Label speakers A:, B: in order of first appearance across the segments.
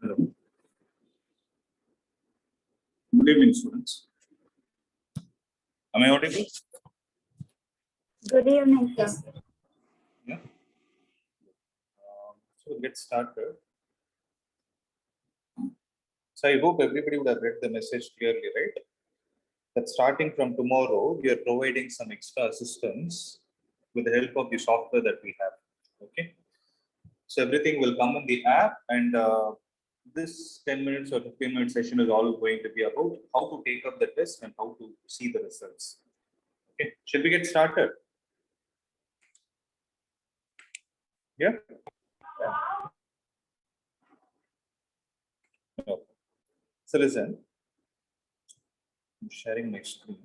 A: Hello. Good evening, students. Am I audible?
B: Good evening, sir.
A: Yeah. So let's start. So I hope everybody would have read the message clearly, right? That starting from tomorrow, we are providing some extra assistance with the help of the software that we have. Okay. So everything will come in the app, and this 10 minutes or 15-minute session is all going to be about how to take up the test and how to see the results. Okay. Shall we get started? Yeah. No. So listen, I'm sharing my screen.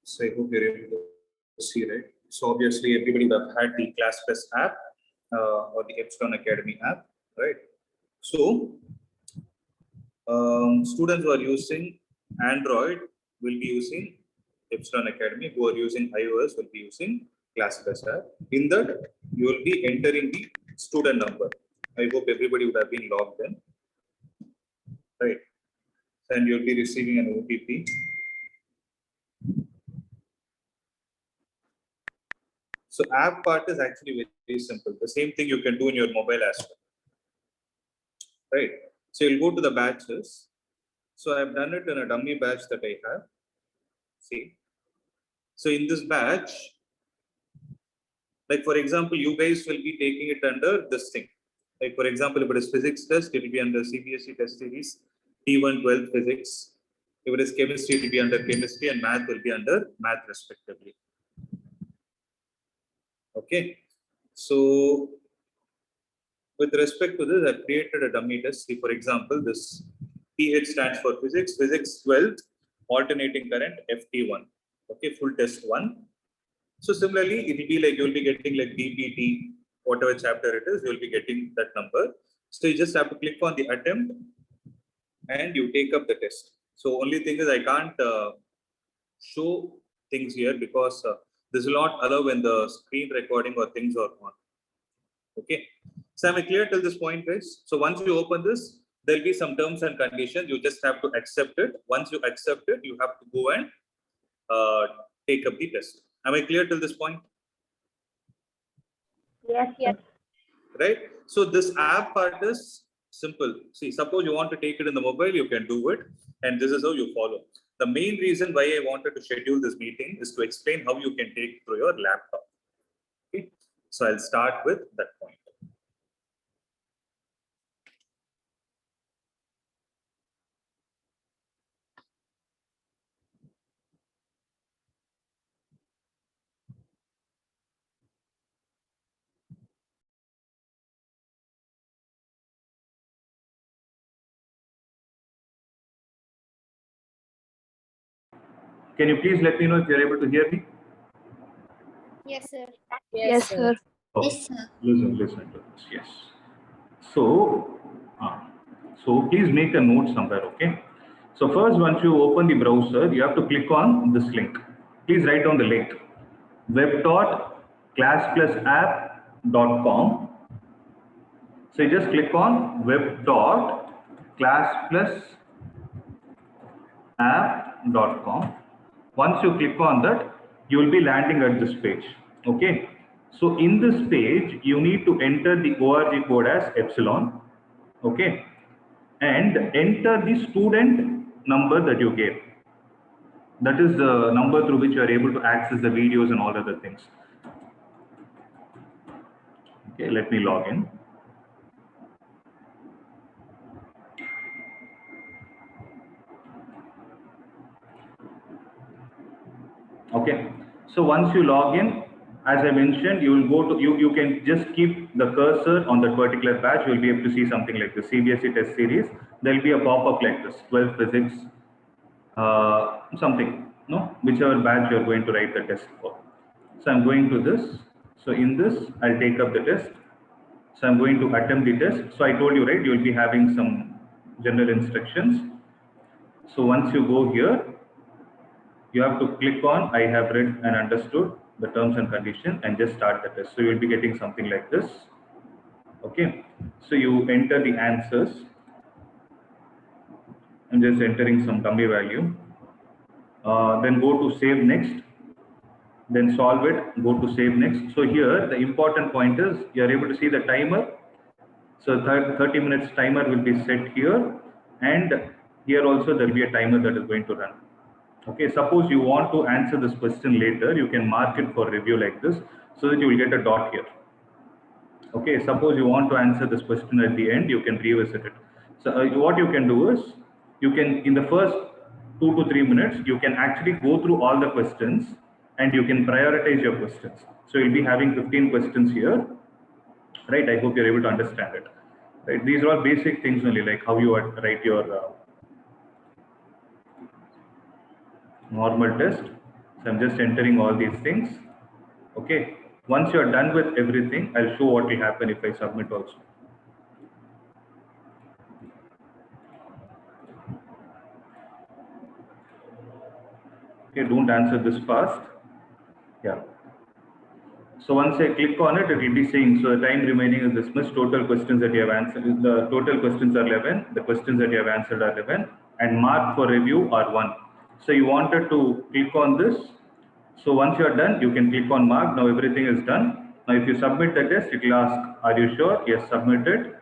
A: So I hope you're able to see, right? So obviously everybody would have had the ClassPlus app or the Epsilon Academy app, right? So students who are using Android will be using Epsilon Academy. Who are using iOS will be using ClassPlus app. In that, you will be entering the student number. I hope everybody would have been logged in, right? And you'll be receiving an OTP. So app part is actually very, very simple. The same thing you can do in your mobile as well. Right. So you'll go to the batches. So I've done it in a dummy batch that I have. See. So in this batch, like for example, you guys will be taking it under this thing. Like for example, if it is physics test, it will be under CBSE test series, T1 12 physics. If it is chemistry, it will be under chemistry, and math will be under math respectively. Okay. So with respect to this, I've created a dummy test. See, for example, this PH stands for physics, physics 12th, alternating current, FT1. Okay, full test 1. So similarly, it will be like you'll be getting like DPT, whatever chapter it is, you'll be getting that number. So you just have to click on the attempt and you take up the test. So only thing is I can't show things here because this will not allow when the screen recording or things are on. Okay. So am I clear till this point, guys? So once you open this, there'll be some terms and conditions. You just have to accept it. Once you accept it, you have to go and take up the test. Am I clear till this point?
B: Yes, yes.
A: Right. So this app part is simple. See, suppose you want to take it in the mobile, you can do it. And this is how you follow. The main reason why I wanted to schedule this meeting is to explain how you can take through your laptop. Okay. So I'll start with that point. Can you please let me know if you're able to hear me?
C: Yes, sir.
B: Yes, sir.
A: Oh,
C: Yes, sir.
A: listen to this. Yes. So please make a note somewhere, okay? So first, once you open the browser, you have to click on this link. Please write down the link: web.classplusapp.com. So you just click on web.classplusapp.com. Once you click on that, you will be landing at this page. Okay. So in this page, you need to enter the ORG code as epsilon. Okay. And enter the student number that you gave. That is the number through which you are able to access the videos and all other things. Okay, let me log in. Okay, so once you log in, as I mentioned, you will go to you can just keep the cursor on that particular batch. You will be able to see something like the CBSE test series. There will be a pop-up like this: 12 physics, something, no, whichever batch you are going to write the test for. So I'm going to this. So in this, I'll take up the test. So I'm going to attempt the test. So I told you, right, you will be having some general instructions. So once you go here, you have to click on I have read and understood the terms and conditions and just start the test. So you will be getting something like this. Okay. So you enter the answers. I'm just entering some dummy value. Then go to save next. Then solve it, go to save next. So here the important point is you are able to see the timer. So 30 minutes timer will be set here, and here also there will be a timer that is going to run. Okay, suppose you want to answer this question later, you can mark it for review like this so that you will get a dot here. Okay, suppose you want to answer this question at the end, you can revisit it. So what you can do is, you can, in the first 2 to 3 minutes, you can actually go through all the questions and you can prioritize your questions. So you'll be having 15 questions here, right? I hope you're able to understand it. Right? These are all basic things only, like how you write your normal test. So I'm just entering all these things. Okay. Once you're done with everything, I'll show what will happen if I submit also. Okay, don't answer this fast. Yeah. So once I click on it, it will be saying, so the time remaining is this much. Total questions that you have answered, the total questions are 11. The questions that you have answered are 11, and mark for review are 1. So you wanted to click on this. So once you are done, you can click on mark. Now everything is done. Now if you submit the test, it will ask, are you sure? Yes, submitted.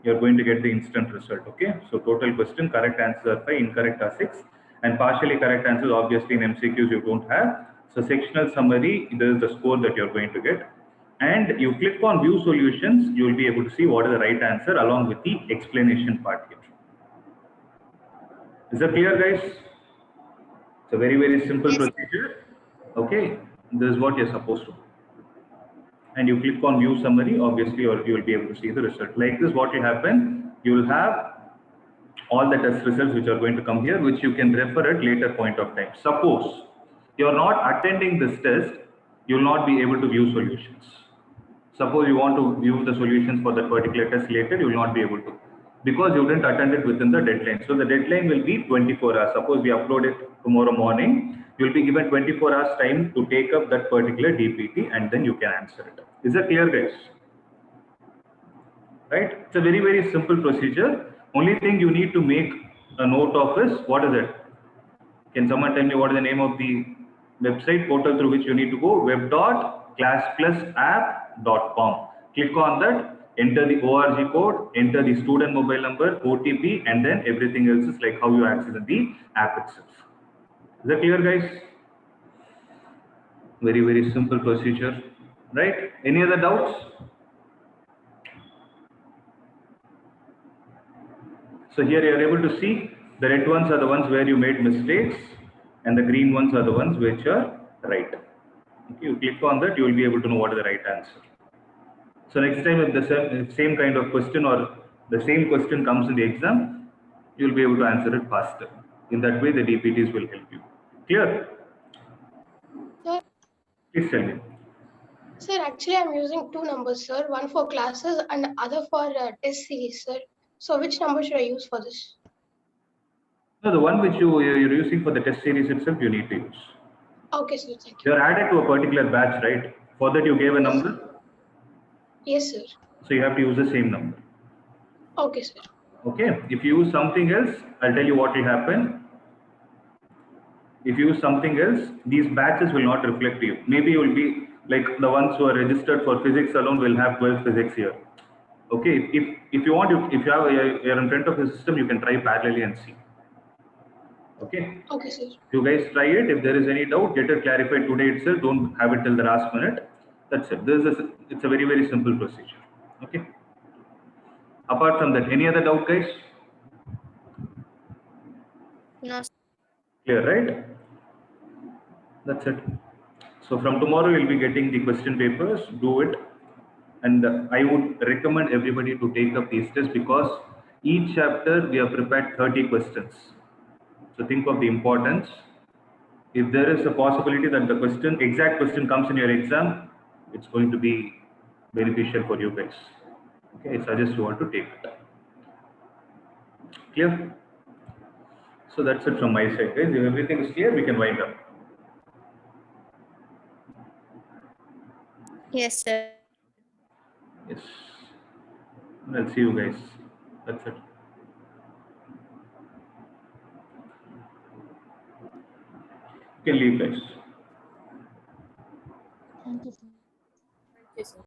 A: You're going to get the instant result. Okay. So total question, correct answers are 5, incorrect are 6. And partially correct answers, obviously in MCQs you don't have. So sectional summary, this is the score that you're going to get. And you click on view solutions, you will be able to see what is the right answer along with the explanation part here. Is that clear, guys? It's a very, very simple
C: Yes.
A: procedure. Okay. This is what you're supposed to do. And you click on view summary, obviously, or you will be able to see the result. Like this, what will happen? You will have all the test results which are going to come here, which you can refer at later point of time. Suppose you're not attending this test, you will not be able to view solutions. Suppose you want to view the solutions for that particular test later, you will not be able to, because you didn't attend it within the deadline. So the deadline will be 24 hours. Suppose we upload it tomorrow morning, you'll be given 24 hours time to take up that particular DPT and then you can answer it. Is that clear, guys? Right? It's a very, very simple procedure. Only thing you need to make a note of is, what is it? Can someone tell me what is the name of the website portal through which you need to go? web.classplusapp.com. Click on that, enter the ORG code, enter the student mobile number, OTP, and then everything else is like how you access the app itself. Is that clear, guys? Very, very simple procedure, right? Any other doubts? So here you are able to see the red ones are the ones where you made mistakes and the green ones are the ones which are right. Okay, you click on that, you will be able to know what is the right answer. So next time if the same kind of question or the same question comes in the exam, you will be able to answer it faster. In that way, the DPTs will help you. Clear?
C: Sir,
A: Please tell me.
C: sir, actually I'm using two numbers, sir. One for classes and other for test series, sir. So which number should I use for this?
A: No, the one which you're using for the test series itself, you need to use.
C: Okay, sir. Thank you.
A: You're added to a particular batch, right? For that you gave a number.
C: Yes, sir.
A: So you have to use the same number.
C: Okay, sir.
A: Okay. If you use something else, I'll tell you what will happen. If you use something else, these batches will not reflect you. Maybe you will be like the ones who are registered for physics alone will have 12 physics here. Okay. If you want, if you have you're in front of the system, you can try parallelly and see. Okay.
C: Okay, sir.
A: You guys try it. If there is any doubt, get it clarified today itself. Don't have it till the last minute. That's it. It's a very, very simple procedure. Okay. Apart from that, any other doubt, guys?
C: No.
A: Clear, right? That's it. So from tomorrow, you'll be getting the question papers. Do it. And I would recommend everybody to take up these tests because each chapter we have prepared 30 questions. So think of the importance. If there is a possibility that the exact question comes in your exam, it's going to be beneficial for you guys. Okay, I suggest you all to take it. Clear? So that's it from my side, guys. If everything is clear, we can wind up.
C: Yes, sir.
A: Yes. I'll see you guys. That's it. You can leave, guys.
C: Thank you, sir. Thank you, sir.